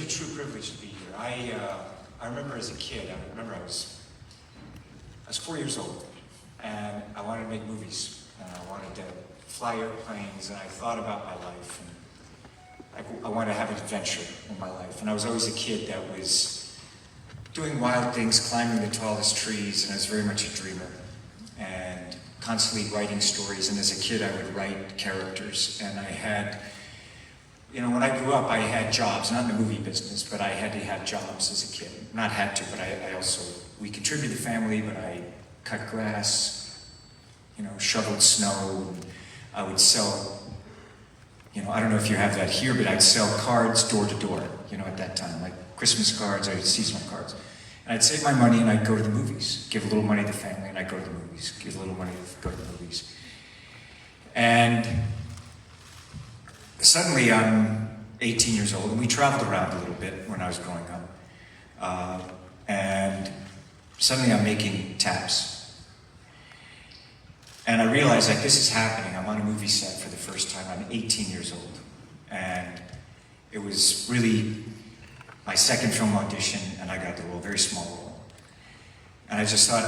a true privilege to be here. I remember as a kid, I was 4 years old, and I wanted to make movies, and I wanted to fly airplanes, and I thought about my life, and I wanted to have an adventure in my life. And I was always a kid that was doing wild things, climbing the tallest trees, and I was very much a dreamer, and constantly writing stories. And as a kid, I would write characters, and I had, when I grew up, I had jobs, not in the movie business, but I had to have jobs as a kid. Not had to, but I also, we contributed to the family, but I cut grass, shoveled snow, and I would sell, I don't know if you have that here, but I'd sell cards door to door, at that time, like Christmas cards or seasonal cards. And I'd save my money and I'd go to the movies, give a little money to the family, and I'd go to the movies, give a little money to go to the movies. And suddenly I'm 18 years old, and we traveled around a little bit when I was growing up. And suddenly I'm making taps. And I realized, like, this is happening. I'm on a movie set for the first time. I'm 18 years old. And it was really my second film audition, and I got the role, very small role. And I just thought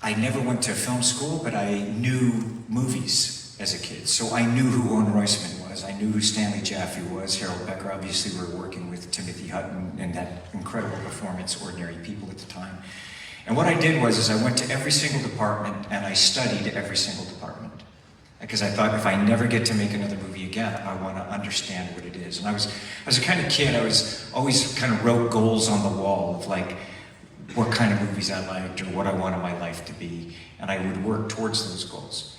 I never went to film school, but I knew movies as a kid. So I knew who Owen Royceman was. I knew who Stanley Jaffe was, Harold Becker. Obviously, we were working with Timothy Hutton in that incredible performance, Ordinary People, at the time. And what I did was I went to every single department and I studied every single department. Because I thought, if I never get to make another movie again, I want to understand what it is. And I was a kind of kid, I was always kind of wrote goals on the wall of like what kind of movies I liked or what I wanted my life to be. And I would work towards those goals.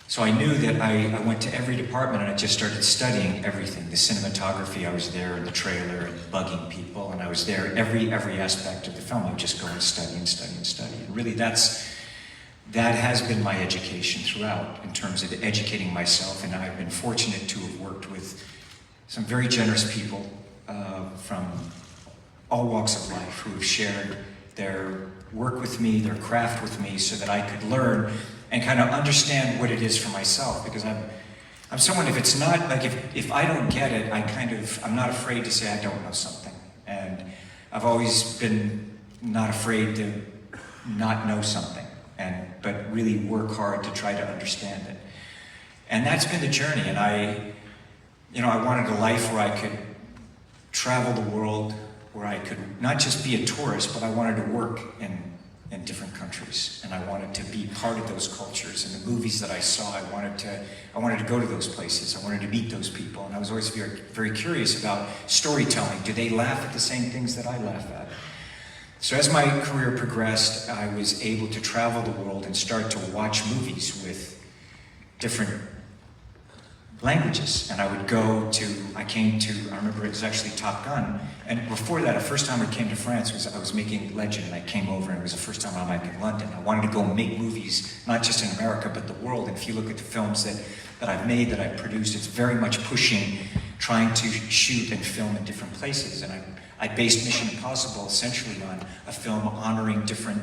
So I knew that I went to every department and I just started studying everything. The cinematography, I was there in the trailer and bugging people, and I was there every aspect of the film. I would just go and study and study and study. And really that has been my education throughout in terms of educating myself, and I've been fortunate to have worked with some very generous people from all walks of life who have shared their work with me, their craft with me, so that I could learn and kind of understand what it is for myself. Because I'm someone, if it's not, like if I don't get it, I'm not afraid to say I don't know something. And I've always been not afraid to not know something, but really work hard to try to understand it. And that's been the journey. And I wanted a life where I could travel the world, where I could not just be a tourist, but I wanted to work in different countries, and I wanted to be part of those cultures. And the movies that I saw, I wanted to go to those places. I wanted to meet those people, and I was always very, very curious about storytelling. Do they laugh at the same things that I laugh at? So as my career progressed, I was able to travel the world and start to watch movies with different languages. And I would I remember it was actually Top Gun. And before that, the first time I came to France I was making Legend, and I came over, and it was the first time I'm in London. I wanted to go make movies, not just in America, but the world. And if you look at the films that I've made, that I've produced, it's very much pushing, trying to shoot and film in different places. And I based Mission Impossible essentially on a film honoring different